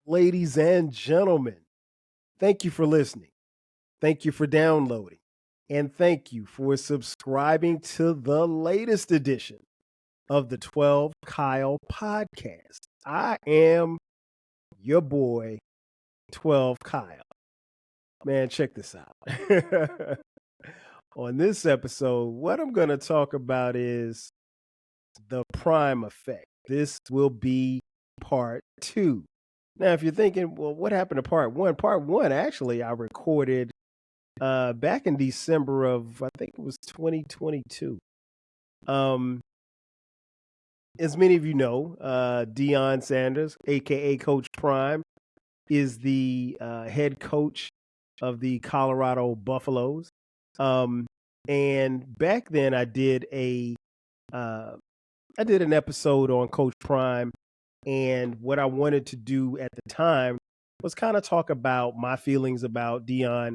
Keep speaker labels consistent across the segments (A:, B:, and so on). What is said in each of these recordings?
A: ladies and gentlemen. Thank you for listening. Thank you for downloading. And thank you for subscribing to the latest edition of the 12 Kyle podcast. I am your boy, 12 Kyle. Man, check this out. On this episode, what I'm going to talk about is the prime effect. This will be part 2. Now, if you're thinking, well, what happened to part 1? Part 1, actually, I recorded back in December of, I think it was 2022. As many of you know, Deion Sanders, a.k.a. Coach Prime, is the head coach of the Colorado Buffaloes. And back then I did an episode on Coach Prime, and what I wanted to do at the time was kind of talk about my feelings about Deion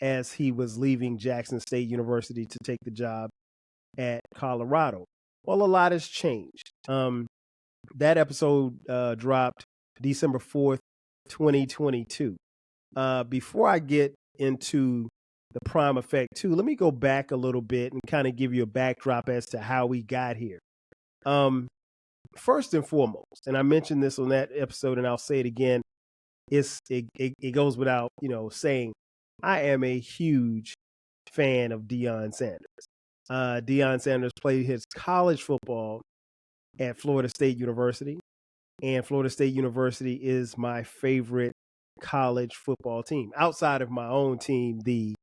A: as he was leaving Jackson State University to take the job at Colorado. Well, a lot has changed. That episode dropped December 4th, 2022. Before I get into the prime effect too, let me go back a little bit and kind of give you a backdrop as to how we got here. First and foremost, and I mentioned this on that episode and I'll say it again, it goes without, saying, I am a huge fan of Deion Sanders. Deion Sanders played his college football at Florida State University, and Florida State University is my favorite college football team outside of my own team, the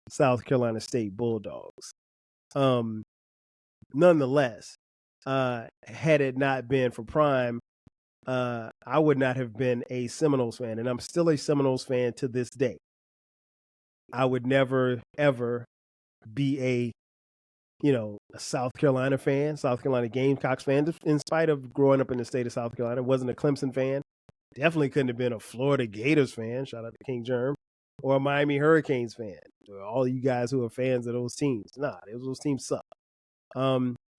A: South Carolina State Bulldogs. Nonetheless, had it not been for Prime, I would not have been a Seminoles fan, and I'm still a Seminoles fan to this day. I would never, ever be a South Carolina fan, South Carolina Gamecocks fan, in spite of growing up in the state of South Carolina. Wasn't a Clemson fan. Definitely couldn't have been a Florida Gators fan, shout out to King Germ, or a Miami Hurricanes fan. All you guys who are fans of those teams. Nah, those teams suck.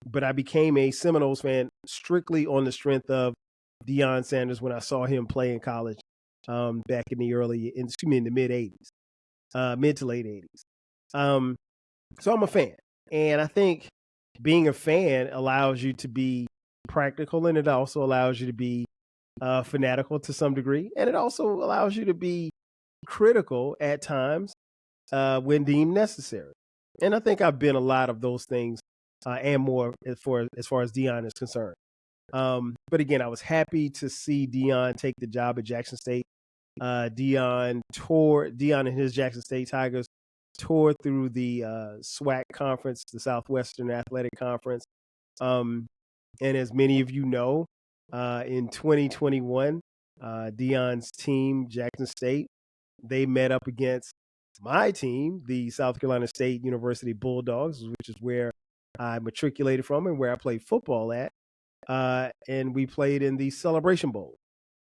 A: But I became a Seminoles fan strictly on the strength of Deion Sanders when I saw him play in college back in the mid to late 80s. So I'm a fan. And I think being a fan allows you to be practical, and it also allows you to be fanatical to some degree. And it also allows you to be critical at times when deemed necessary. And I think I've been a lot of those things and more as far as Deion is concerned. But again, I was happy to see Deion take the job at Jackson State. Deion and his Jackson State Tigers toured through the SWAC conference, the Southwestern Athletic Conference. And as many of you know, in 2021, Deion's team, Jackson State, they met up against my team, the South Carolina State University Bulldogs, which is where I matriculated from and where I played football at. And we played in the Celebration Bowl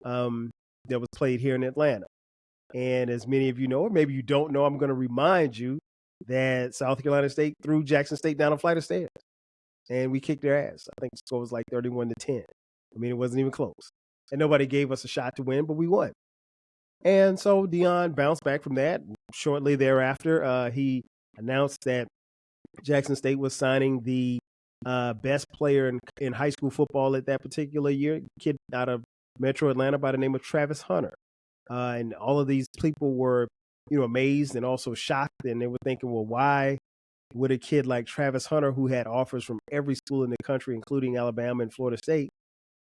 A: that was played here in Atlanta. And as many of you know, or maybe you don't know, I'm going to remind you that South Carolina State threw Jackson State down a flight of stairs. And we kicked their ass. I think the score was like 31-10. I mean, it wasn't even close. And nobody gave us a shot to win, but we won. And so Deion bounced back from that. Shortly thereafter, he announced that Jackson State was signing the best player in high school football at that particular year, a kid out of Metro Atlanta by the name of Travis Hunter. And all of these people were, amazed and also shocked. And they were thinking, well, why would a kid like Travis Hunter, who had offers from every school in the country, including Alabama and Florida State,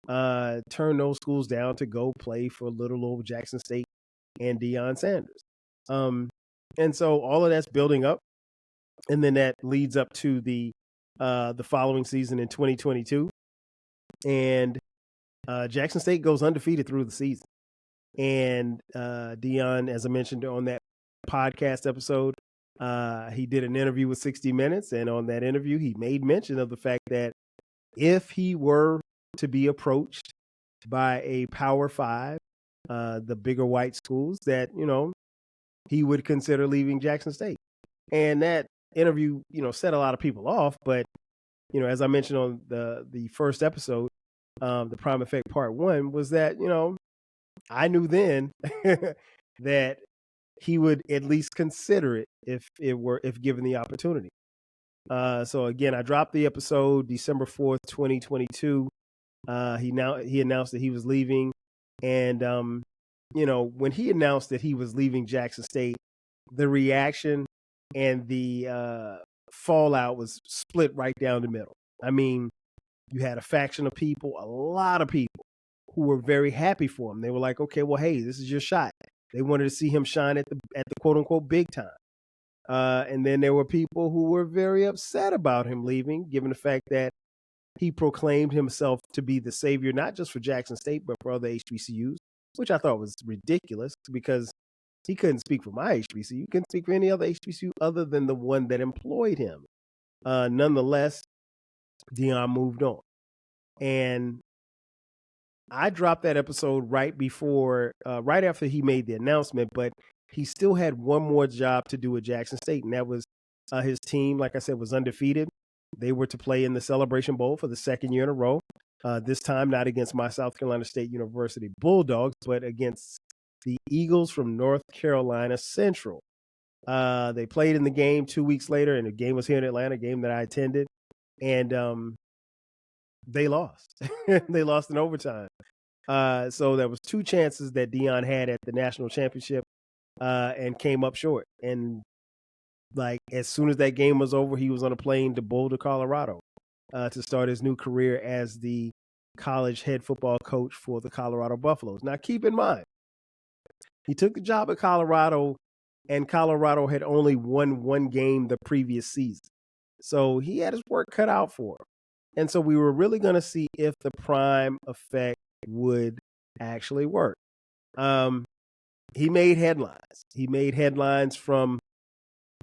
A: turn those schools down to go play for little old Jackson State and Deion Sanders? And so all of that's building up. And then that leads up to the following season in 2022. And Jackson State goes undefeated through the season. And Deion, as I mentioned on that podcast episode, he did an interview with 60 Minutes. And on that interview, he made mention of the fact that if he were to be approached by a Power Five, the bigger white schools, that, he would consider leaving Jackson State. And that interview, set a lot of people off. But, as I mentioned on the first episode, the Prime Effect Part 1, was that, I knew then that he would at least consider it if given the opportunity. So again, I dropped the episode December 4th, 2022. He announced that he was leaving, and when he announced that he was leaving Jackson State, the reaction and the fallout was split right down the middle. I mean, you had a faction of people, a lot of people, who were very happy for him. They were like, okay, well, hey, this is your shot. They wanted to see him shine at the quote unquote big time. And then there were people who were very upset about him leaving, given the fact that he proclaimed himself to be the savior, not just for Jackson State, but for other HBCUs, which I thought was ridiculous because he couldn't speak for my HBCU. He couldn't speak for any other HBCU other than the one that employed him. Nonetheless, Deion moved on. And I dropped that episode right after he made the announcement, but he still had one more job to do at Jackson State, and that was his team, like I said, was undefeated. They were to play in the Celebration Bowl for the second year in a row, this time not against my South Carolina State University Bulldogs, but against the Eagles from North Carolina Central. They played in the game 2 weeks later, and the game was here in Atlanta, a game that I attended, and they lost. They lost in overtime. So there was 2 chances that Deion had at the national championship and came up short. And like as soon as that game was over, he was on a plane to Boulder, Colorado, to start his new career as the college head football coach for the Colorado Buffaloes. Now, keep in mind, he took the job at Colorado, and Colorado had only won 1 game the previous season. So he had his work cut out for him. And so we were really going to see if the Prime effect would actually work. He made headlines. He made headlines from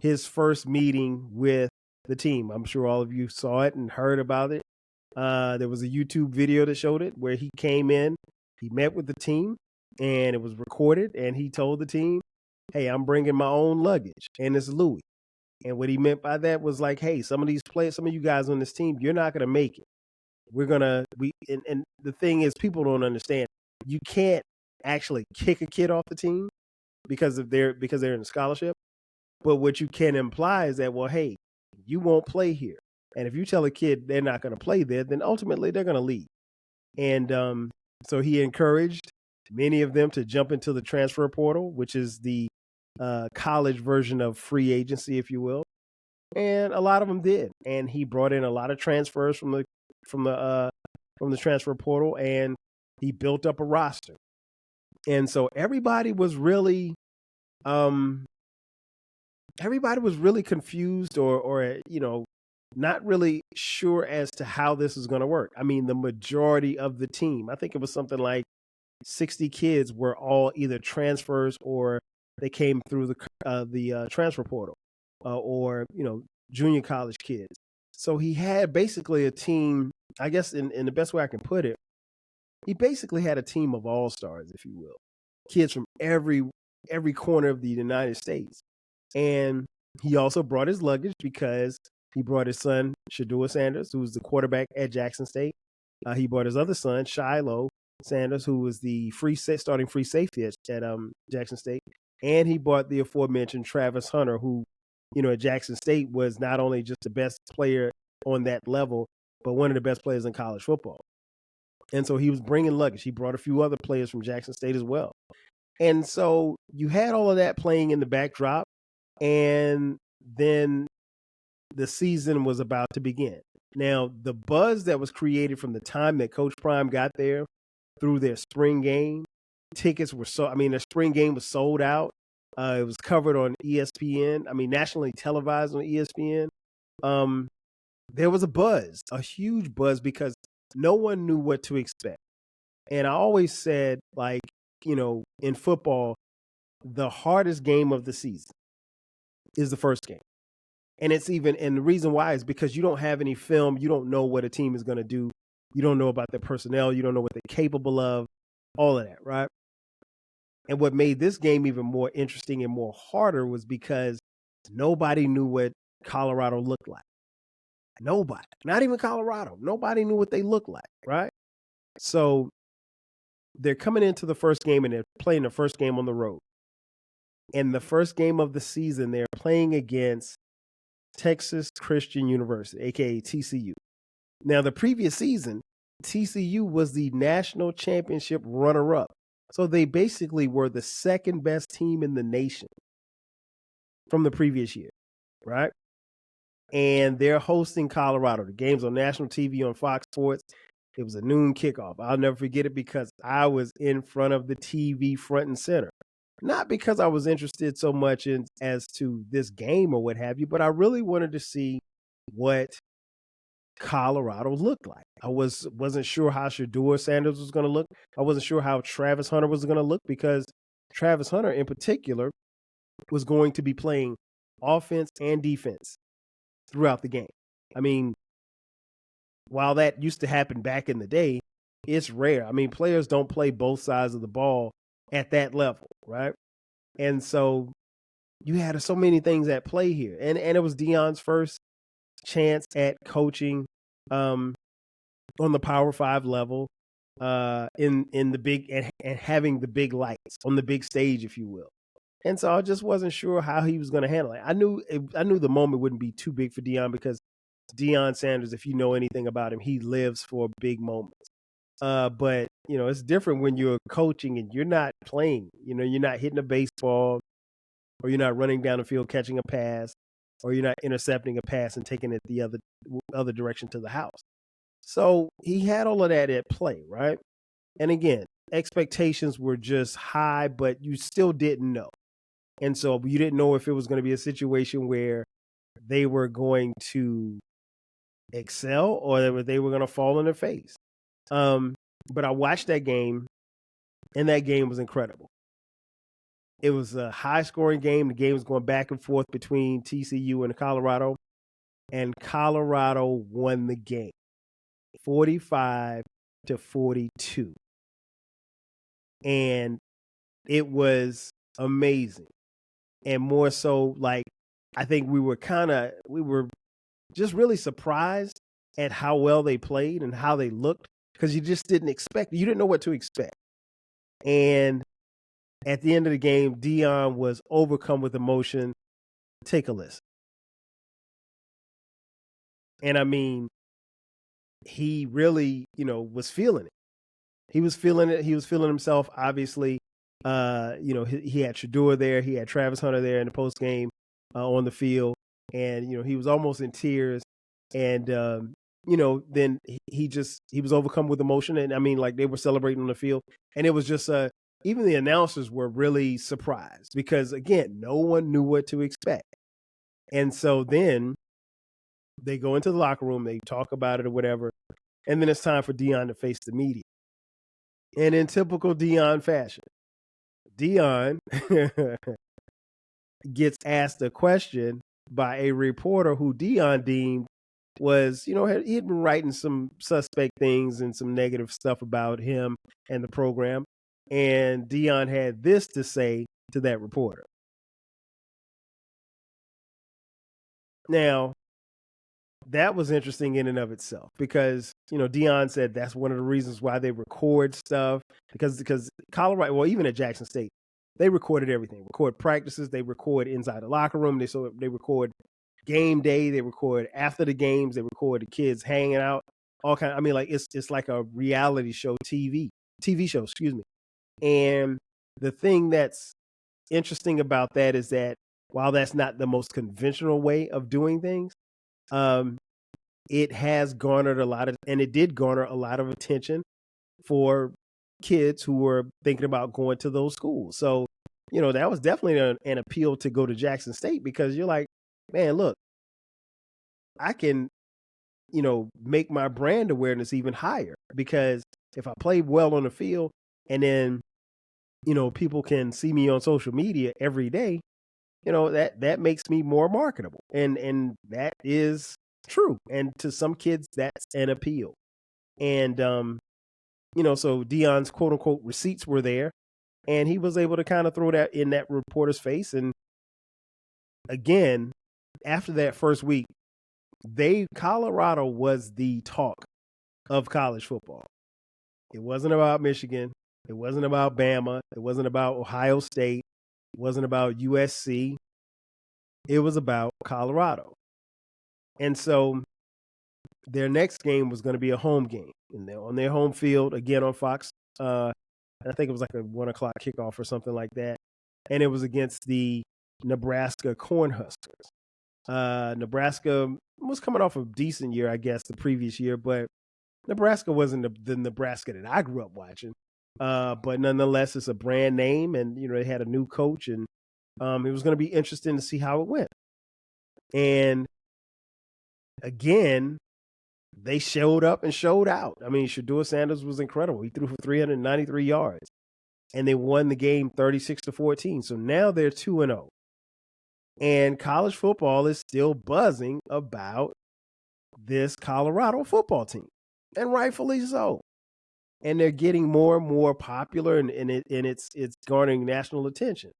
A: his first meeting with the team. I'm sure all of you saw it and heard about it. There was a YouTube video that showed it where he came in, he met with the team, and it was recorded, and he told the team, hey, I'm bringing my own luggage, and it's Louis. And what he meant by that was like, hey, some of these players, some of you guys on this team, you're not going to make it. And the thing is, people don't understand. You can't actually kick a kid off the team because they're in a scholarship. But what you can imply is that, well, hey, you won't play here. And if you tell a kid they're not going to play there, then ultimately they're going to leave. And so he encouraged many of them to jump into the transfer portal, which is the college version of free agency, if you will. And a lot of them did. And he brought in a lot of transfers from the transfer portal, and he built up a roster. And so everybody was really confused or not really sure as to how this is going to work. I mean, the majority of the team, I think it was something like 60 kids were all either transfers or they came through the transfer portal or junior college kids. So he had basically a team, I guess in the best way I can put it, he basically had a team of all-stars, if you will, kids from every corner of the United States. And he also brought his luggage because he brought his son, Deion Sanders, who was the quarterback at Jackson State. He brought his other son, Shiloh Sanders, who was the starting free safety at Jackson State. And he brought the aforementioned Travis Hunter, who, at Jackson State was not only just the best player on that level, but one of the best players in college football. And so he was bringing luggage. He brought a few other players from Jackson State as well. And so you had all of that playing in the backdrop. And then the season was about to begin. Now, the buzz that was created from the time that Coach Prime got there through their spring game, tickets were their spring game was sold out. It was covered on ESPN. Nationally televised on ESPN. There was a huge buzz because no one knew what to expect. And I always said, in football, the hardest game of the season is the first game. And the reason why is because you don't have any film. You don't know what a team is going to do. You don't know about their personnel. You don't know what they're capable of, all of that, right? And what made this game even more interesting and more harder was because nobody knew what Colorado looked like. Nobody, not even Colorado. Nobody knew what they looked like, right? So they're coming into the first game and they're playing the first game on the road. And the first game of the season, they're playing against Texas Christian University, aka TCU. Now, the previous season, TCU was the national championship runner-up. So they basically were the second best team in the nation from the previous year, right? And they're hosting Colorado. The game's on national TV on Fox Sports. It was a noon kickoff. I'll never forget it because I was in front of the TV front and center. Not because I was interested so much in as to this game or what have you, but I really wanted to see what Colorado looked like. I wasn't sure how Deion Sanders was going to look. I wasn't sure how Travis Hunter was going to look because Travis Hunter in particular was going to be playing offense and defense throughout the game. I mean, while that used to happen back in the day, it's rare. I mean, players don't play both sides of the ball at that level, right? And so you had so many things at play here. And it was Deion's first chance at coaching on the Power 5 level in the big and having the big lights on the big stage, if you will. And so I just wasn't sure how he was going to handle it. I knew the moment wouldn't be too big for Deion because Deion Sanders, if you know anything about him, he lives for big moments. But, you know, it's different when you're coaching and you're not playing. You know, you're not hitting a baseball or you're not running down the field catching a pass or you're not intercepting a pass and taking it the other direction to the house. So he had all of that at play, right? And again, expectations were just high, but you still didn't know. And so you didn't know if it was going to be a situation where they were going to excel or they were going to fall on their face. But I watched that game, and that game was incredible. It was a high-scoring game. The game was going back and forth between TCU and Colorado, and Colorado won the game, 45-42. And it was amazing. And more so, like, I think we were just really surprised at how well they played and how they looked because you just didn't know what to expect. And at the end of the game, Deion was overcome with emotion. Take a listen. And I mean, he really, was feeling it. He was feeling it. He was feeling himself, obviously. He had Shedeur there. He had Travis Hunter there in the post game on the field. And, he was almost in tears. And, then he was overcome with emotion. And I mean, like they were celebrating on the field. And it was just, even the announcers were really surprised because, again, no one knew what to expect. And so then they go into the locker room, they talk about it or whatever. And then it's time for Deion to face the media. And in typical Deion fashion, Deion gets asked a question by a reporter who Deion deemed was, he had been writing some suspect things and some negative stuff about him and the program. And Deion had this to say to that reporter. Now, that was interesting in and of itself because, Deion said that's one of the reasons why they record stuff because Colorado, well, even at Jackson State, they recorded everything. Record practices, they record inside the locker room, they record game day, they record after the games, they record the kids hanging out, all kind. I mean, like it's like a reality show TV show, excuse me. And the thing that's interesting about that is that while that's not the most conventional way of doing things, it has garnered it did garner a lot of attention for kids who were thinking about going to those schools. So, that was definitely an appeal to go to Jackson State because you're like, man, look, I can, make my brand awareness even higher because if I play well on the field and then, people can see me on social media every day, that makes me more marketable. And that is true. And to some kids, that's an appeal. And, so Deion's quote unquote receipts were there and he was able to kind of throw that in that reporter's face. And again, after that first week, Colorado was the talk of college football. It wasn't about Michigan. It wasn't about Bama. It wasn't about Ohio State. It wasn't about USC. It was about Colorado. And so their next game was going to be a home game. And they're on their home field, again on Fox. I think it was like a 1 o'clock kickoff or something like that. And it was against the Nebraska Cornhuskers. Nebraska was coming off a decent year, I guess, the previous year, but Nebraska wasn't the Nebraska that I grew up watching. But nonetheless, it's a brand name, and they had a new coach, and it was going to be interesting to see how it went. And again, they showed up and showed out. I mean, Shedeur Sanders was incredible. He threw for 393 yards, and they won the game 36-14. So now they're 2-0. And college football is still buzzing about this Colorado football team, and rightfully so. And they're getting more and more popular, and it's garnering national attention.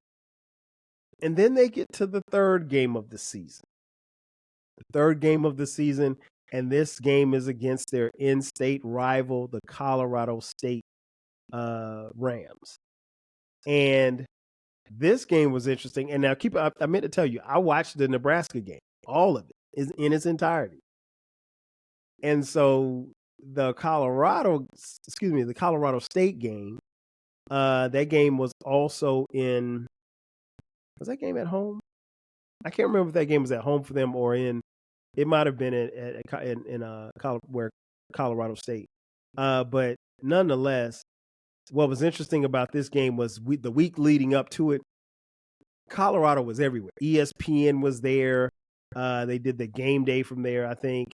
A: And then they get to the third game of the season. And this game is against their in-state rival, the Colorado State Rams. And this game was interesting. And now I meant to tell you, I watched the Nebraska game. All of it is in its entirety. And so the Colorado State game, that game was also was that game at home? I can't remember if that game was at home for them or it might have been where Colorado State. But nonetheless, what was interesting about this game was the week leading up to it, Colorado was everywhere. ESPN was there. They did the game day from there, I think.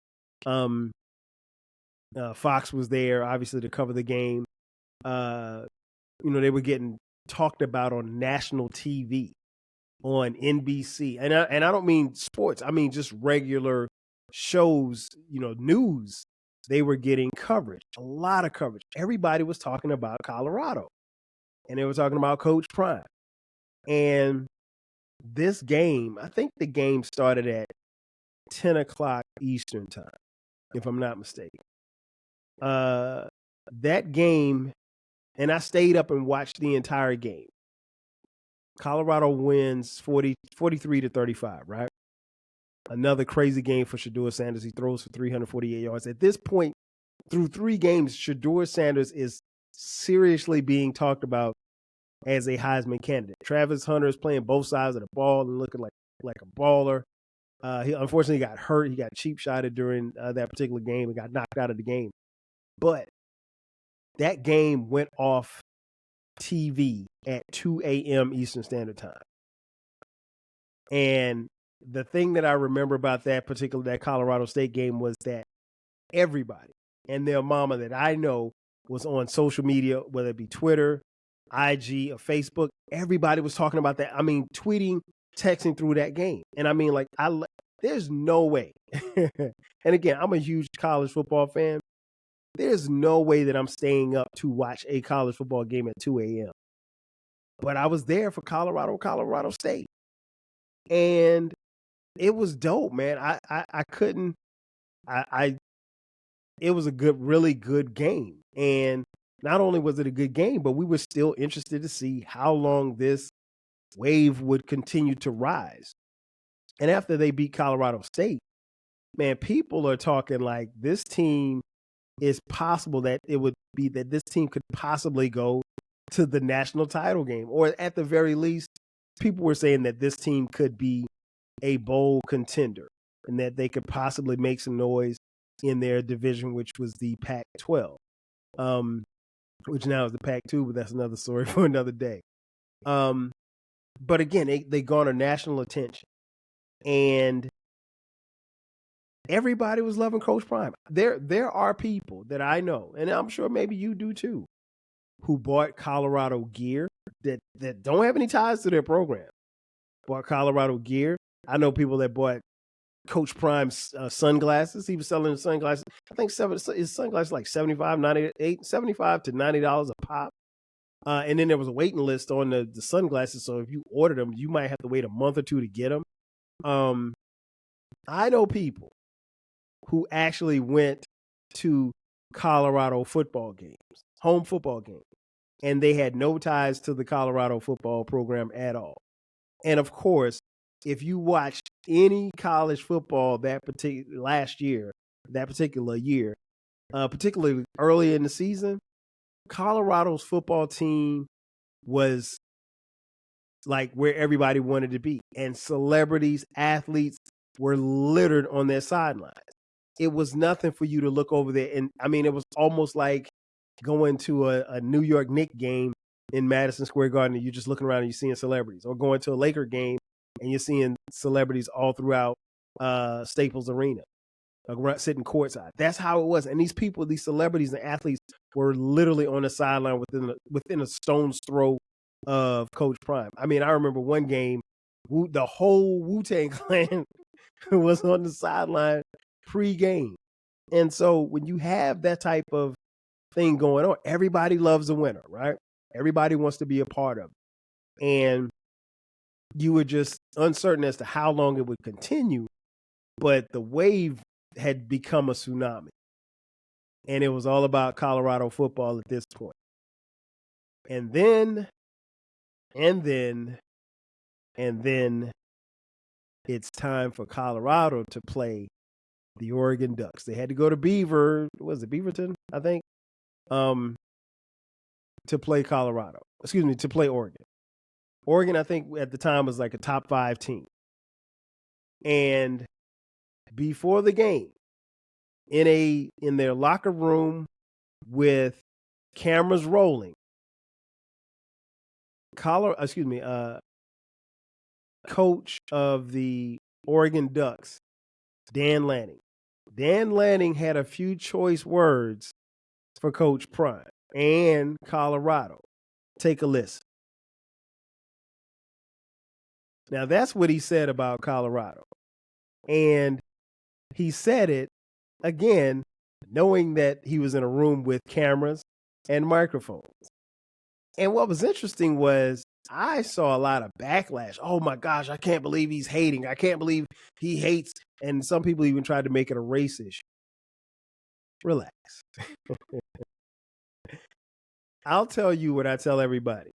A: Fox was there, obviously, to cover the game. They were getting talked about on national TV, on NBC. And I don't mean sports. I mean just regular shows, news. They were getting coverage, a lot of coverage. Everybody was talking about Colorado. And they were talking about Coach Prime. And this game, I think the game started at 10 o'clock Eastern time, if I'm not mistaken. That game, and I stayed up and watched the entire game. Colorado wins 43-35, right? Another crazy game for Shedeur Sanders. He throws for 348 yards. At this point, through 3 games, Shedeur Sanders is seriously being talked about as a Heisman candidate. Travis Hunter is playing both sides of the ball and looking like a baller. He unfortunately got hurt. He got cheap shotted during that particular game and got knocked out of the game. But that game went off TV at 2 a.m. Eastern Standard Time. And the thing that I remember about that Colorado State game was that everybody and their mama that I know was on social media, whether it be Twitter, IG, or Facebook. Everybody was talking about that. I mean, tweeting, texting through that game. And I mean, there's no way. And again, I'm a huge college football fan. There's no way that I'm staying up to watch a college football game at 2 a.m. But I was there for Colorado State. And it was dope, man. I couldn't. It was a really good game. And not only was it a good game, but we were still interested to see how long this wave would continue to rise. And after they beat Colorado State, man, people are talking like this team is possible that it would be that this team could possibly go to the national title game, or at the very least, people were saying that this team could be a bowl contender and that they could possibly make some noise in their division, which was the Pac-12, which now is the Pac-2, but that's another story for another day. But again, they garner national attention, and everybody was loving Coach Prime. There are people that I know, and I'm sure maybe you do too, who bought Colorado gear that don't have any ties to their program. Bought Colorado gear. I know people that bought Coach Prime's sunglasses. He was selling the sunglasses. I think his sunglasses like $75 to $90 a pop. And then there was a waiting list on the sunglasses. So if you ordered them, you might have to wait a month or two to get them. I know people who actually went to Colorado football games, home football games. and they had no ties to the Colorado football program at all. And of course, if you watched any college football that particular year, particularly early in the season, Colorado's football team was like where everybody wanted to be. And celebrities, athletes were littered on their sidelines. It was nothing for you to look over there. And I mean, it was almost like going to a New York Knicks game in Madison Square Garden and you're just looking around and you're seeing celebrities, or going to a Laker game and you're seeing celebrities all throughout Staples Arena, sitting courtside. That's how it was. And these people, these celebrities and athletes were literally on the sideline within a stone's throw of Coach Prime. I mean, I remember one game, the whole Wu-Tang Clan was on the sideline pre-game. And so when you have that type of thing going on, everybody loves a winner, right? Everybody wants to be a part of it. And you were just uncertain as to how long it would continue, but the wave had become a tsunami. And it was all about Colorado football at this point. And then it's time for Colorado to play the Oregon Ducks. They had to go to Beaverton, I think, to play to play Oregon. Oregon, I think at the time was like a top 5 team. And before the game, in their locker room with cameras rolling, coach of the Oregon Ducks, Dan Lanning. Dan Lanning had a few choice words for Coach Prime and Colorado. Take a listen. Now, that's what he said about Colorado. And he said it, again, knowing that he was in a room with cameras and microphones. And what was interesting was I saw a lot of backlash. Oh, my gosh, I can't believe he's hating. I can't believe he hates. And some people even tried to make it a race issue. Relax. I'll tell you what I tell everybody.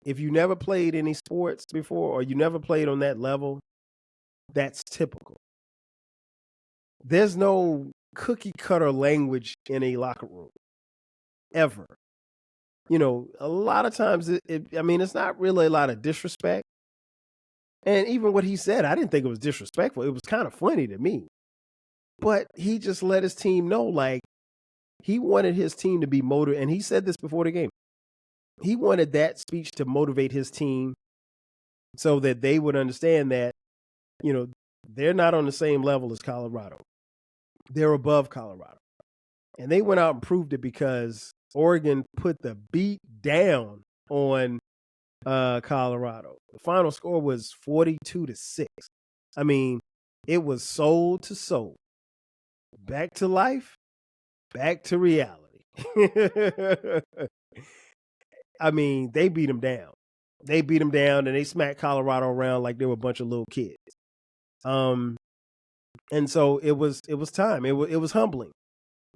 A: If you never played any sports before, or you never played on that level, that's typical. There's no cookie cutter language in a locker room, ever. You know, a lot of times, it's not really a lot of disrespect. And even what he said, I didn't think it was disrespectful. It was kind of funny to me. But he just let his team know, like, he wanted his team to be motivated. And he said this before the game. He wanted that speech to motivate his team so that they would understand that, you know, they're not on the same level as Colorado. They're above Colorado. And they went out and proved it because Oregon put the beat down on Colorado. The final score was 42-6. I mean, it was soul to soul. Back to life, back to reality. I mean, they beat them down. They beat them down and they smacked Colorado around like they were a bunch of little kids. And so it was time. It was humbling.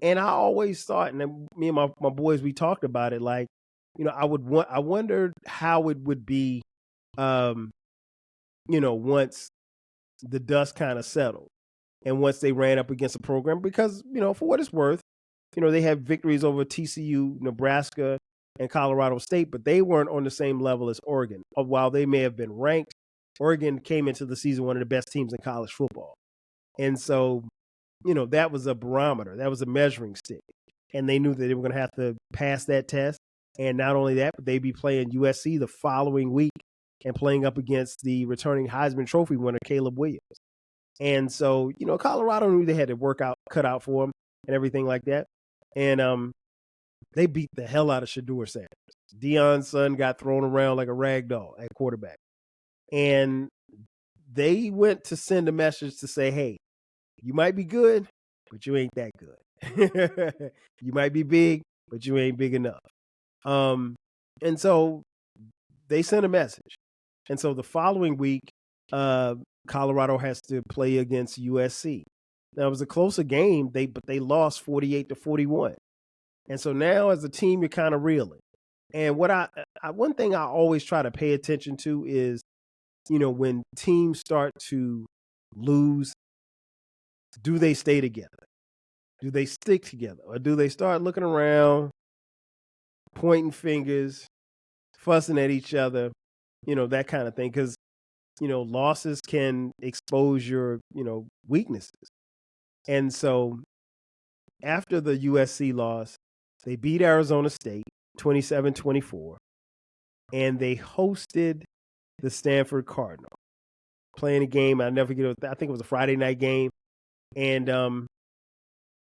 A: And I always thought, and me and my boys, we talked about it, like, you know, I wondered how it would be, you know, once the dust kind of settled and once they ran up against a program, because, you know, for what it's worth, you know, they had victories over TCU, Nebraska, and Colorado State, but they weren't on the same level as Oregon. While they may have been ranked, Oregon came into the season one of the best teams in college football. And so, you know, that was a barometer. That was a measuring stick. And they knew that they were going to have to pass that test. And not only that, but they'd be playing USC the following week and playing up against the returning Heisman Trophy winner, Caleb Williams. And so, you know, Colorado knew they had to work out, cut out for them and everything like that. And they beat the hell out of Shedeur Sanders. Deion's son got thrown around like a rag doll at quarterback. And they went to send a message to say, hey, you might be good, but you ain't that good. You might be big, but you ain't big enough. And so they sent a message. And so the following week, Colorado has to play against USC. Now, it was a closer game, but they lost 48-41. And so now as a team, you're kind of reeling. And what one thing I always try to pay attention to is, when teams start to lose, do they stay together? Do they stick together? Or do they start looking around, pointing fingers, fussing at each other, that kind of thing? Because, losses can expose your, weaknesses. And so after the USC loss, they beat Arizona State 27-24, and they hosted the Stanford Cardinal, playing a game. I'll never forget it. I think it was a Friday night game. And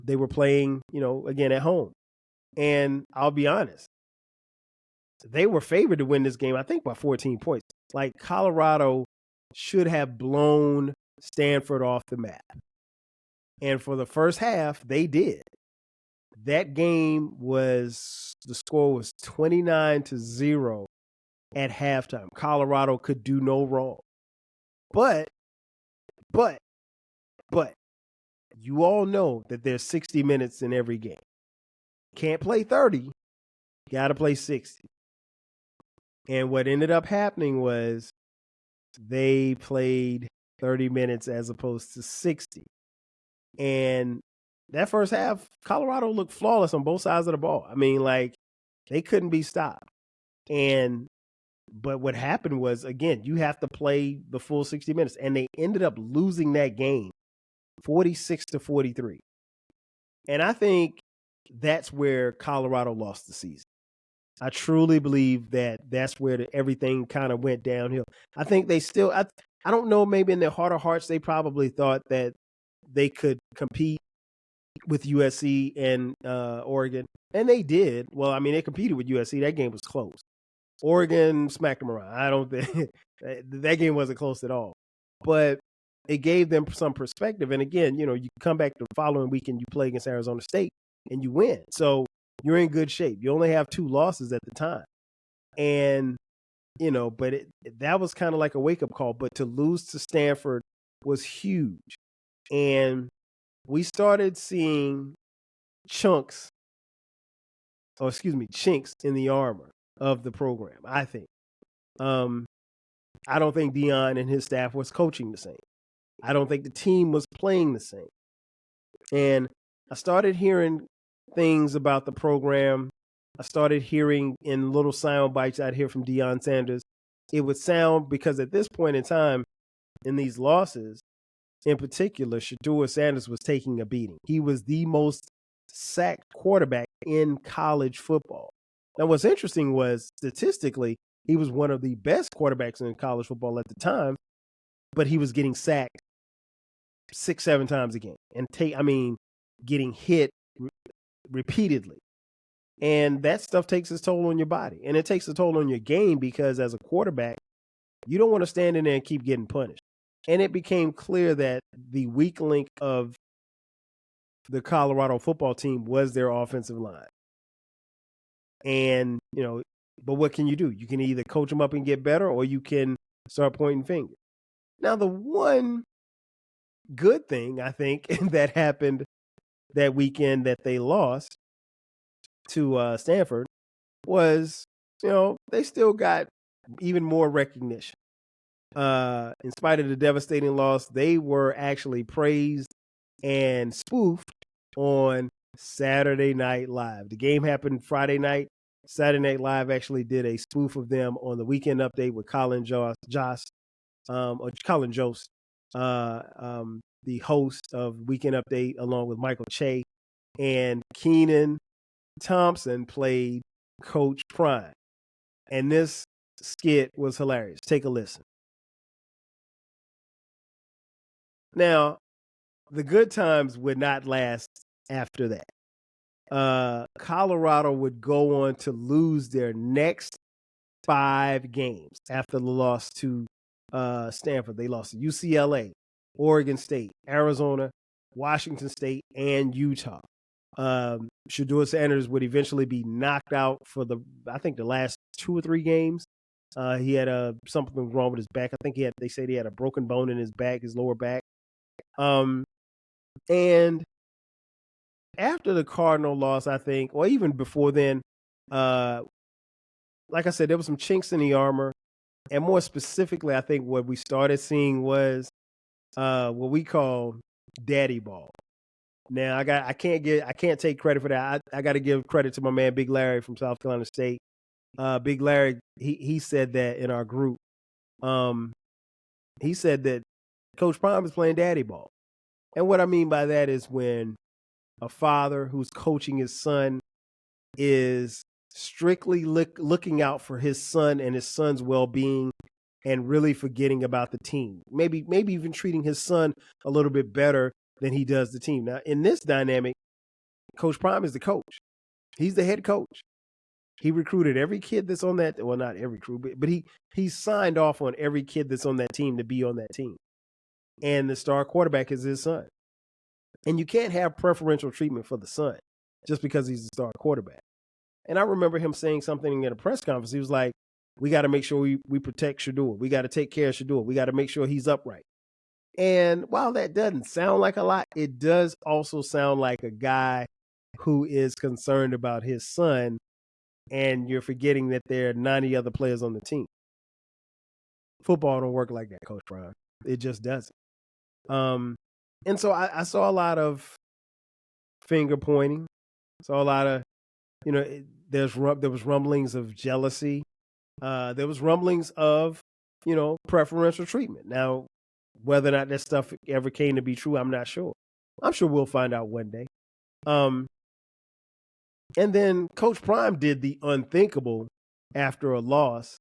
A: they were playing, again at home. And I'll be honest, they were favored to win this game, I think by 14 points. Like, Colorado should have blown Stanford off the map. And for the first half, they did. That game the score was 29-0 at halftime. Colorado could do no wrong. But you all know that there's 60 minutes in every game. Can't play 30, got to play 60. And what ended up happening was they played 30 minutes as opposed to 60. And that first half, Colorado looked flawless on both sides of the ball. I mean, like, they couldn't be stopped. But what happened was, again, you have to play the full 60 minutes. And they ended up losing that game 46-43. And I think that's where Colorado lost the season. I truly believe that's where everything kind of went downhill. I think they still, I don't know, maybe in their heart of hearts, they probably thought that they could compete with USC and Oregon. And they did. Well, I mean, they competed with USC. That game was close. Oregon smacked them around. I don't think that game wasn't close at all. But it gave them some perspective. And again, you come back the following weekend, you play against Arizona State and you win. So you're in good shape. You only have 2 losses at the time. And, but that was kind of like a wake-up call. But to lose to Stanford was huge. And we started seeing chinks in the armor of the program, I think. I don't think Deion and his staff was coaching the same. I don't think the team was playing the same. And I started hearing things about the program. I started hearing in little sound bites I'd hear from Deion Sanders. It would sound, because at this point in time, in these losses, in particular, Deion Sanders was taking a beating. He was the most sacked quarterback in college football. Now, what's interesting was, statistically, he was one of the best quarterbacks in college football at the time, but he was getting sacked 6-7 times a game and getting hit repeatedly. And that stuff takes its toll on your body, and it takes a toll on your game, because as a quarterback, you don't want to stand in there and keep getting punished. And it became clear that the weak link of the Colorado football team was their offensive line. And, but what can you do? You can either coach them up and get better, or you can start pointing fingers. Now, the one good thing, I think, that happened that weekend that they lost to Stanford was, they still got even more recognition. In spite of the devastating loss, they were actually praised and spoofed on Saturday Night Live. The game happened Friday night. Saturday Night Live actually did a spoof of them on the Weekend Update with Colin Jost, the host of Weekend Update, along with Michael Che, and Keenan Thompson played Coach Prime. And this skit was hilarious. Take a listen. Now, the good times would not last after that. Colorado would go on to lose their next 5 games after the loss to Stanford. They lost to UCLA, Oregon State, Arizona, Washington State, and Utah. Deion Sanders would eventually be knocked out for the last 2 or 3 games. He had something wrong with his back. I think they said he had a broken bone in his back, his lower back. And after the Cardinal loss, I think, or even before then, like I said, there was some chinks in the armor. And more specifically, I think what we started seeing was what we call daddy ball. Now I can't take credit for that. I got to give credit to my man Big Larry from South Carolina State. Big Larry, he said that in our group. He said that Coach Prime is playing daddy ball. And what I mean by that is when a father who's coaching his son is strictly looking out for his son and his son's well-being and really forgetting about the team. Maybe even treating his son a little bit better than he does the team. Now, in this dynamic, Coach Prime is the coach. He's the head coach. He recruited every kid that's on that, well, not every crew, but he signed off on every kid that's on that team to be on that team. And the star quarterback is his son. And you can't have preferential treatment for the son just because he's the star quarterback. And I remember him saying something in a press conference. He was like, we got to make sure we protect Shador. We got to take care of Shador. We got to make sure he's upright. And while that doesn't sound like a lot, it does also sound like a guy who is concerned about his son, and you're forgetting that there are 90 other players on the team. Football don't work like that, Coach Prime. It just doesn't. And so I saw a lot of finger pointing. Saw a lot of, there was rumblings of jealousy. There was rumblings of, preferential treatment. Now, whether or not that stuff ever came to be true, I'm not sure. I'm sure we'll find out one day. And then Coach Prime did the unthinkable after a loss.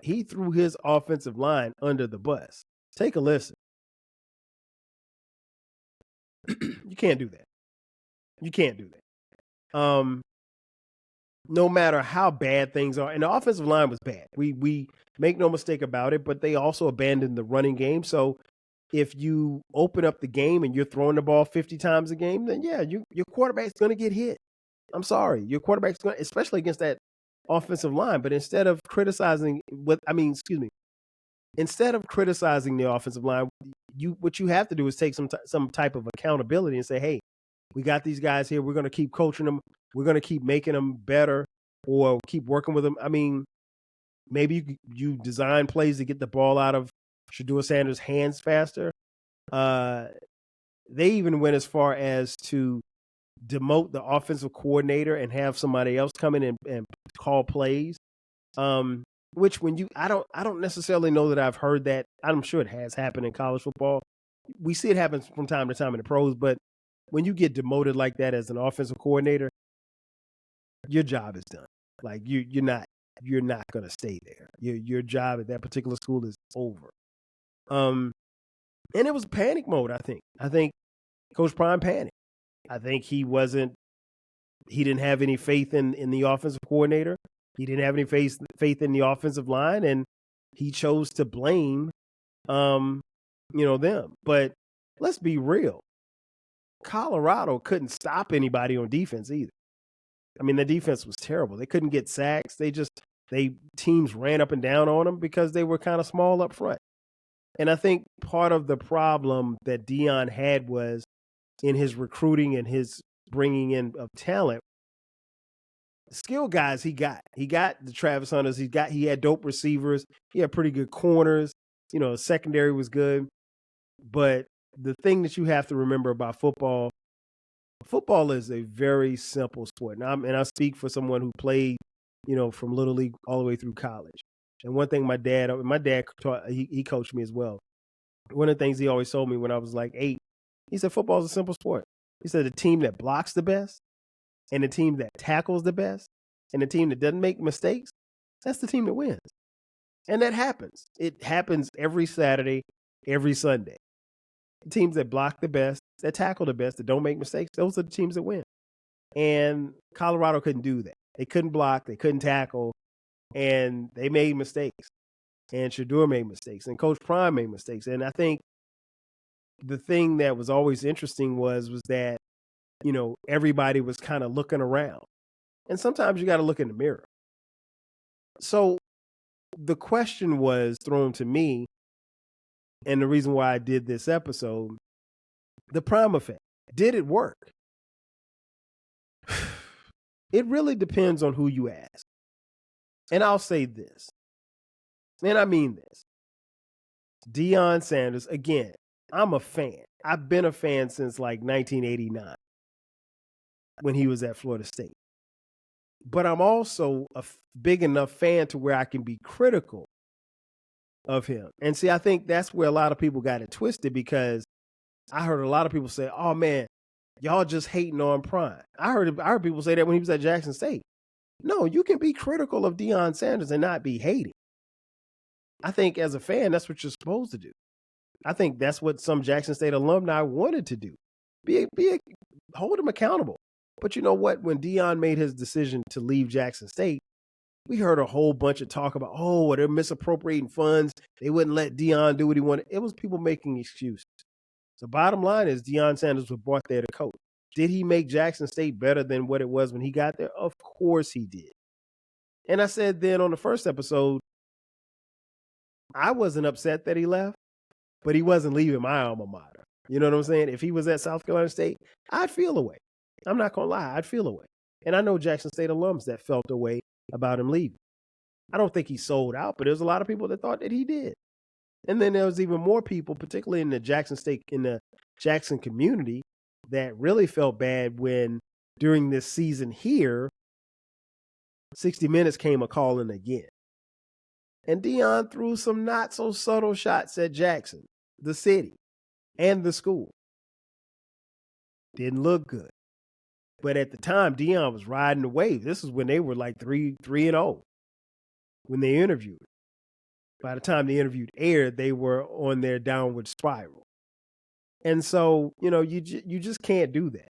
A: He threw his offensive line under the bus. Take a listen. You can't do that. You can't do that. No matter how bad things are, and the offensive line was bad. We make no mistake about it, but they also abandoned the running game. So if you open up the game and you're throwing the ball 50 times a game, then yeah, your quarterback's going to get hit. I'm sorry. Your quarterback's going to, especially against that offensive line. But instead of criticizing instead of criticizing the offensive line, what you have to do is take some type of accountability and say, hey, we got these guys here. We're going to keep coaching them. We're going to keep making them better or keep working with them. I mean, maybe you design plays to get the ball out of Deion Sanders' hands faster. They even went as far as to demote the offensive coordinator and have somebody else come in and call plays. Which I don't necessarily know that I've heard that. I'm sure it has happened in college football. We see it happen from time to time in the pros, but when you get demoted like that as an offensive coordinator, your job is done. Like you're not going to stay there. Your job at that particular school is over. And it was panic mode. I think Coach Prime panicked. I think he didn't have any faith in the offensive coordinator. He didn't have any faith in the offensive line, and he chose to blame, them. But let's be real. Colorado couldn't stop anybody on defense either. I mean, the defense was terrible. They couldn't get sacks. Teams ran up and down on them because they were kind of small up front. And I think part of the problem that Deion had was in his recruiting and his bringing in of talent. Skill guys he got the Travis Hunters. He had dope receivers. He had pretty good corners. Secondary was good. But the thing that you have to remember about football is a very simple sport. And I speak for someone who played, from Little League all the way through college. And one thing my dad taught, he coached me as well. One of the things he always told me when I was like 8, he said, football is a simple sport. He said the team that blocks the best and the team that tackles the best and the team that doesn't make mistakes, that's the team that wins. And that happens. It happens every Saturday, every Sunday. The teams that block the best, that tackle the best, that don't make mistakes, those are the teams that win. And Colorado couldn't do that. They couldn't block, they couldn't tackle, and they made mistakes. And Shador made mistakes, and Coach Prime made mistakes. And I think the thing that was always interesting was that, everybody was kind of looking around. And sometimes you got to look in the mirror. So the question was thrown to me, and the reason why I did this episode, the Prime effect. Did it work? It really depends on who you ask. And I'll say this, and I mean this. Deion Sanders, again, I'm a fan. I've been a fan since like 1989 when he was at Florida State. But I'm also a big enough fan to where I can be critical of him. And see, I think that's where a lot of people got it twisted, because I heard a lot of people say, oh man, y'all just hating on Prime. I heard people say that when he was at Jackson State. No, you can be critical of Deion Sanders and not be hating. I think as a fan, that's what you're supposed to do. I think that's what some Jackson State alumni wanted to do. Hold him accountable. But you know what? When Deion made his decision to leave Jackson State, we heard a whole bunch of talk about, oh, they're misappropriating funds. They wouldn't let Deion do what he wanted. It was people making excuses. The bottom line is Deion Sanders was brought there to coach. Did he make Jackson State better than what it was when he got there? Of course he did. And I said then on the first episode, I wasn't upset that he left, but he wasn't leaving my alma mater. You know what I'm saying? If he was at South Carolina State, I'd feel away. I'm not going to lie. I'd feel away. And I know Jackson State alums that felt away about him leaving. I don't think he sold out, but there's a lot of people that thought that he did. And then there was even more people, particularly in the Jackson community, that really felt bad when during this season here, 60 Minutes came a calling again. And Deion threw some not so subtle shots at Jackson, the city, and the school. Didn't look good. But at the time, Deion was riding the wave. This is when they were like 3-0 when they interviewed. By the time the interview aired, they were on their downward spiral. And so, you know, you just can't do that.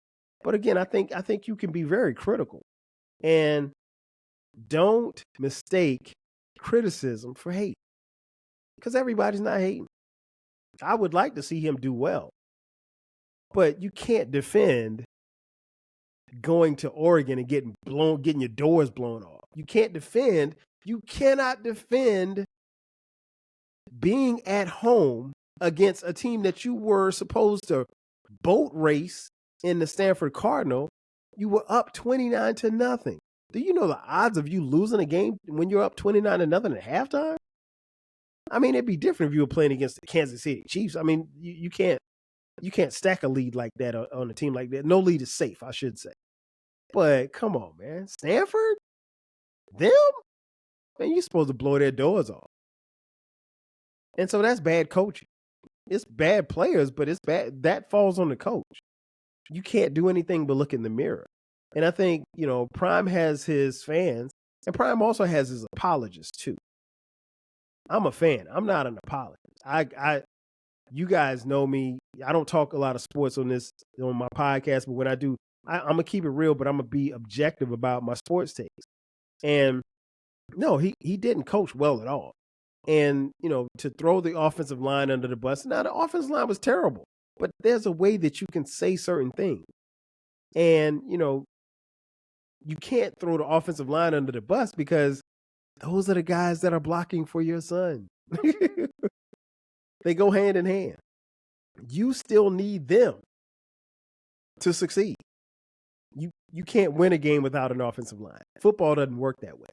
A: But again, I think you can be very critical. And don't mistake criticism for hate. Because everybody's not hating. I would like to see him do well. But you can't defend going to Oregon and getting your doors blown off. You cannot defend being at home against a team that you were supposed to boat race in the Stanford Cardinal. You were up 29-0. Do you know the odds of you losing a game when you're up 29-0 at halftime? I mean, it'd be different if you were playing against the Kansas City Chiefs. I mean, you can't stack a lead like that on a team like that. No lead is safe, I should say. But come on, man. Stanford? Them? Man, you're supposed to blow their doors off. And so that's bad coaching. It's bad players, but it's bad. That falls on the coach. You can't do anything but look in the mirror. And I think, you know, Prime has his fans, and Prime also has his apologists too. I'm a fan. I'm not an apologist. You guys know me. I don't talk a lot of sports on my podcast, but when I do, I'm gonna keep it real, but I'm gonna be objective about my sports takes. And no, he didn't coach well at all. And, you know, to throw the offensive line under the bus, now the offensive line was terrible, but there's a way that you can say certain things. And, you know, you can't throw the offensive line under the bus because those are the guys that are blocking for your son. They go hand in hand. You still need them to succeed. You can't win a game without an offensive line. Football doesn't work that way.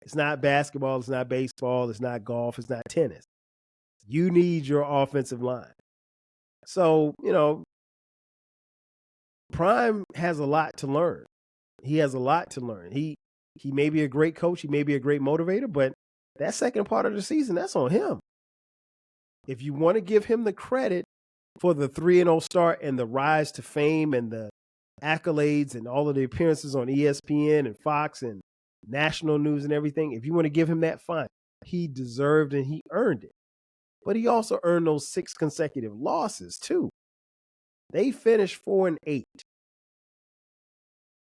A: It's not basketball, it's not baseball, it's not golf, it's not tennis. You need your offensive line. So, you know, Prime has a lot to learn. He has a lot to learn. He may be a great coach, he may be a great motivator, but that second part of the season, that's on him. If you want to give him the credit for the 3-0 start and the rise to fame and the accolades and all of the appearances on ESPN and Fox and national news and everything, if you want to give him that, fine. He deserved and he earned it. But he also earned those 6 consecutive losses too. They finished 4-8.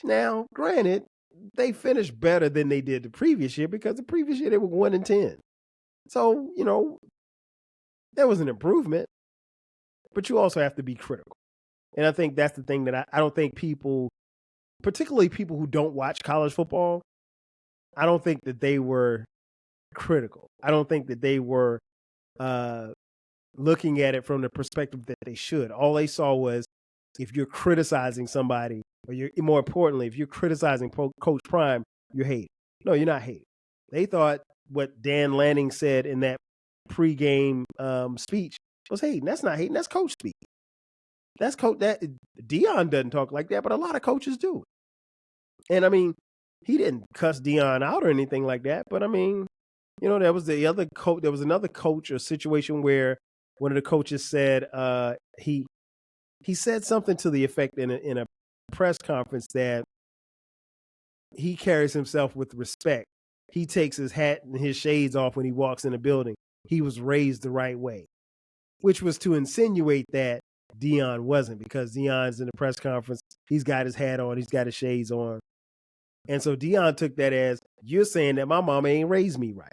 A: Now, granted, they finished better than they did the previous year because the previous year they were 1-10. So, you know, there was an improvement, but you also have to be critical. And I think that's the thing that I don't think people, particularly people who don't watch college football, I don't think that they were critical. I don't think that they were looking at it from the perspective that they should. All they saw was if you're criticizing somebody, or you're more importantly, if you're criticizing Coach Prime, you're hating. No, you're not hating. They thought what Dan Lanning said in that pregame speech was hating. That's not hating. That's coach speak. That's coach. That Deion doesn't talk like that, but a lot of coaches do. And I mean, he didn't cuss Deion out or anything like that. But I mean, there was the other coach. There was another coach or situation where one of the coaches said he said something to the effect in a press conference that he carries himself with respect. He takes his hat and his shades off when he walks in a building. He was raised the right way, which was to insinuate that Deion wasn't, because Deion's in the press conference. He's got his hat on. He's got his shades on. And so Deion took that as, you're saying that my mama ain't raised me right.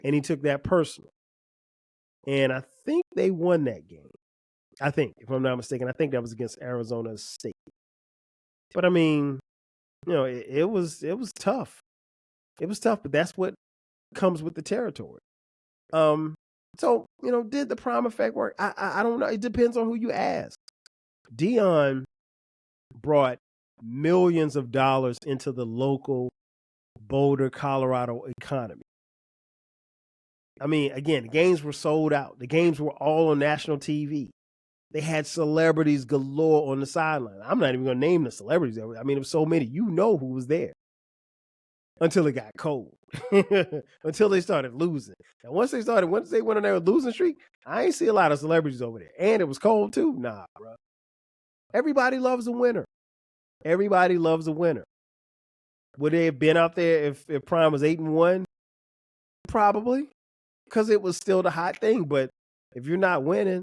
A: And he took that personal. And I think they won that game. I think, if I'm not mistaken, I think that was against Arizona State. But I mean, it was tough. It was tough, but that's what comes with the territory. So, did the Prime effect work? I don't know. It depends on who you ask. Deion brought millions of dollars into the local Boulder, Colorado economy. I mean, again, the games were sold out. The games were all on national TV. They had celebrities galore on the sideline. I'm not even going to name the celebrities. I mean, there were so many. You know who was there. Until it got cold. Until they started losing. And once they went on their losing streak, I ain't see a lot of celebrities over there. And it was cold too. Nah, bro. Everybody loves a winner. Everybody loves a winner. Would they have been out there if Prime was 8-1? Probably. Because it was still the hot thing. But if you're not winning,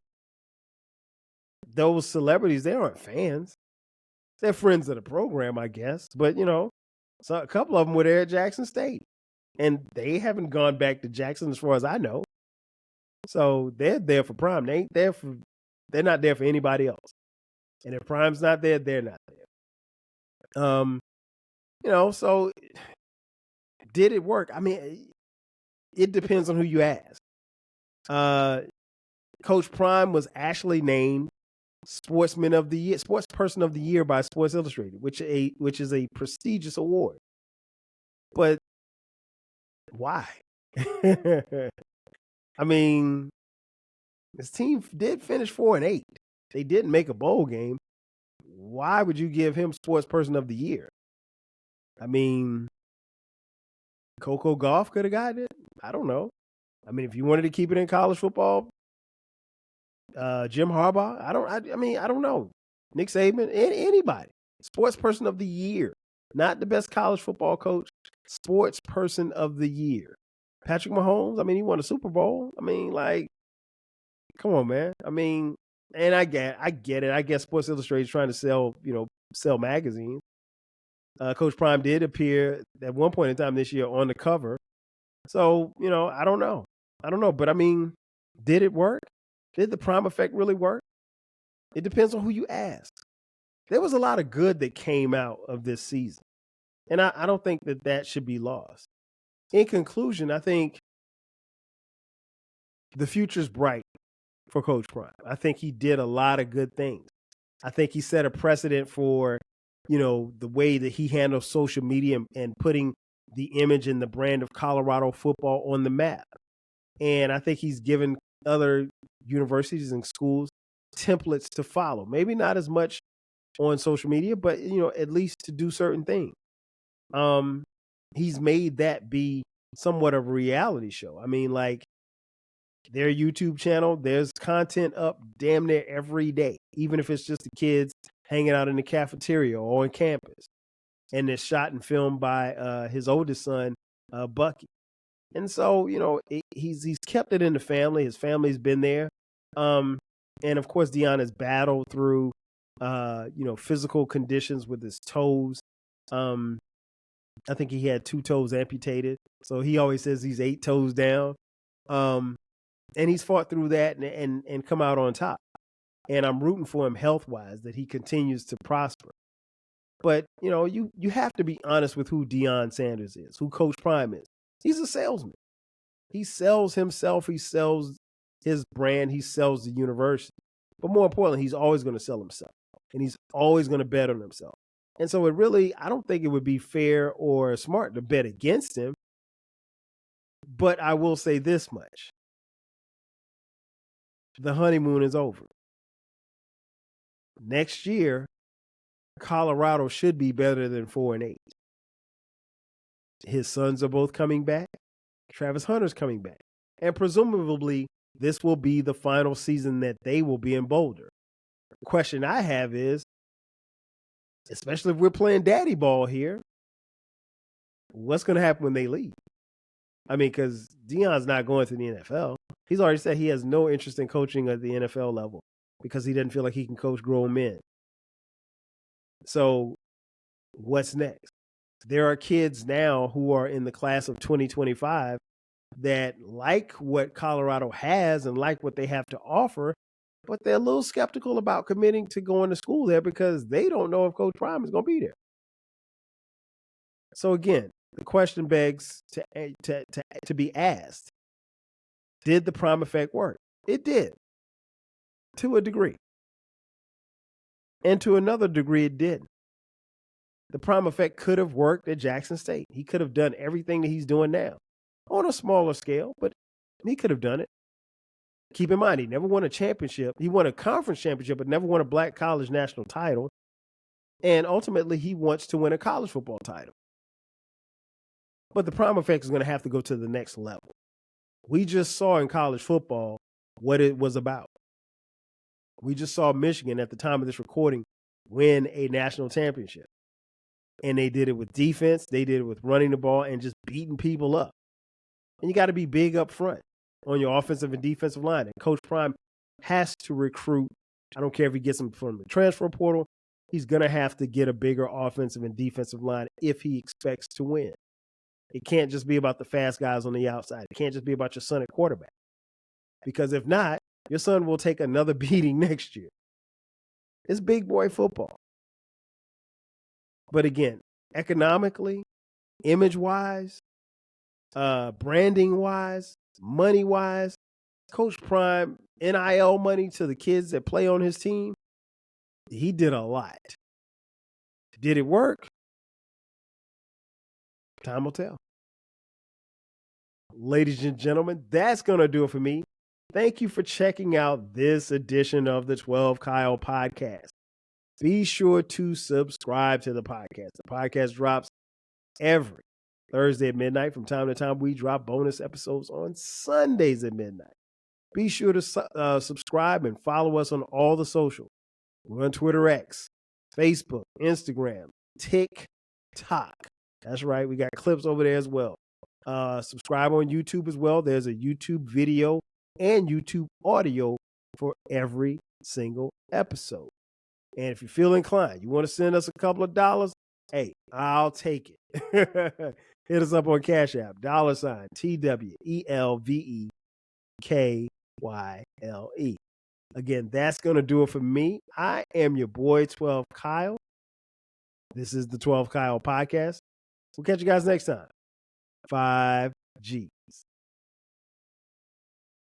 A: those celebrities, they aren't fans. They're friends of the program, I guess. But, so a couple of them were there at Jackson State. And they haven't gone back to Jackson as far as I know. So they're there for Prime. They're not there for anybody else. And if Prime's not there, they're not there. So did it work? I mean, it depends on who you ask. Coach Prime was actually named Sportsman of the Year, Sportsperson of the Year by Sports Illustrated, which is a prestigious award. But why? I mean, this team did finish 4-8. They didn't make a bowl game. Why would you give him Sportsperson of the Year? I mean, Coco Gauff could have gotten it. I don't know. I mean, if you wanted to keep it in college football, Jim Harbaugh, I don't know. Nick Saban, anybody. Sportsperson of the Year. Not the best college football coach. Sportsperson of the Year. Patrick Mahomes, I mean, he won a Super Bowl. I mean, like, come on, man. I mean, and I get it. I guess Sports Illustrated is trying to sell magazines. Coach Prime did appear at one point in time this year on the cover. So, I don't know. But I mean, did it work? Did the Prime effect really work? It depends on who you ask. There was a lot of good that came out of this season. And I don't think that should be lost. In conclusion, I think the future's bright for Coach Prime. I think he did a lot of good things. I think he set a precedent for, the way that he handles social media and putting the image and the brand of Colorado football on the map. And I think he's given other universities and schools templates to follow. Maybe not as much on social media, but, at least to do certain things. He's made that be somewhat of a reality show. I mean, like, their YouTube channel, there's content up damn near every day, even if it's just the kids hanging out in the cafeteria or on campus. And it's shot and filmed by his oldest son, Bucky. And so, he's kept it in the family. His family's been there. And of course, Deion has battled through, physical conditions with his toes. I think he had 2 toes amputated. So he always says he's 8 toes down. And he's fought through that and come out on top. And I'm rooting for him health-wise, that he continues to prosper. But, you have to be honest with who Deion Sanders is, who Coach Prime is. He's a salesman. He sells himself. He sells his brand. He sells the university. But more importantly, he's always going to sell himself. And he's always going to bet on himself. And so I don't think it would be fair or smart to bet against him. But I will say this much. The honeymoon is over. Next year, Colorado should be better than 4-8. His sons are both coming back. Travis Hunter's coming back. And presumably, this will be the final season that they will be in Boulder. The question I have is, especially if we're playing daddy ball here, what's going to happen when they leave? I mean, because Deion's not going to the NFL. He's already said he has no interest in coaching at the NFL level because he doesn't feel like he can coach grown men. So what's next? There are kids now who are in the class of 2025 that like what Colorado has and like what they have to offer, but they're a little skeptical about committing to going to school there because they don't know if Coach Prime is going to be there. So again, the question begs to be asked, did the Prime effect work? It did, to a degree. And to another degree, it didn't. The Prime effect could have worked at Jackson State. He could have done everything that he's doing now on a smaller scale, but he could have done it. Keep in mind, he never won a championship. He won a conference championship, but never won a black college national title. And ultimately, he wants to win a college football title. But the Prime effect is going to have to go to the next level. We just saw in college football what it was about. We just saw Michigan at the time of this recording win a national championship. And they did it with defense. They did it with running the ball and just beating people up. And you got to be big up front on your offensive and defensive line. And Coach Prime has to recruit. I don't care if he gets them from the transfer portal. He's going to have to get a bigger offensive and defensive line if he expects to win. It can't just be about the fast guys on the outside. It can't just be about your son at quarterback. Because if not, your son will take another beating next year. It's big boy football. But again, economically, image-wise, branding-wise, money-wise, Coach Prime, NIL money to the kids that play on his team, he did a lot. Did it work? Time will tell. Ladies and gentlemen, that's going to do it for me. Thank you for checking out this edition of the 12 Kyle podcast. Be sure to subscribe to the podcast. The podcast drops every Thursday at midnight. From time to time, we drop bonus episodes on Sundays at midnight. Be sure to subscribe and follow us on all the social. We're on Twitter X, Facebook, Instagram, TikTok. That's right. We got clips over there as well. Subscribe on YouTube as well. There's a YouTube video and YouTube audio for every single episode. And if you feel inclined, you want to send us a couple of dollars, hey, I'll take it. Hit us up on Cash App, $TWELVEKYLE. Again, that's going to do it for me. I am your boy, 12 Kyle. This is the 12 Kyle podcast. We'll catch you guys next time. 5G.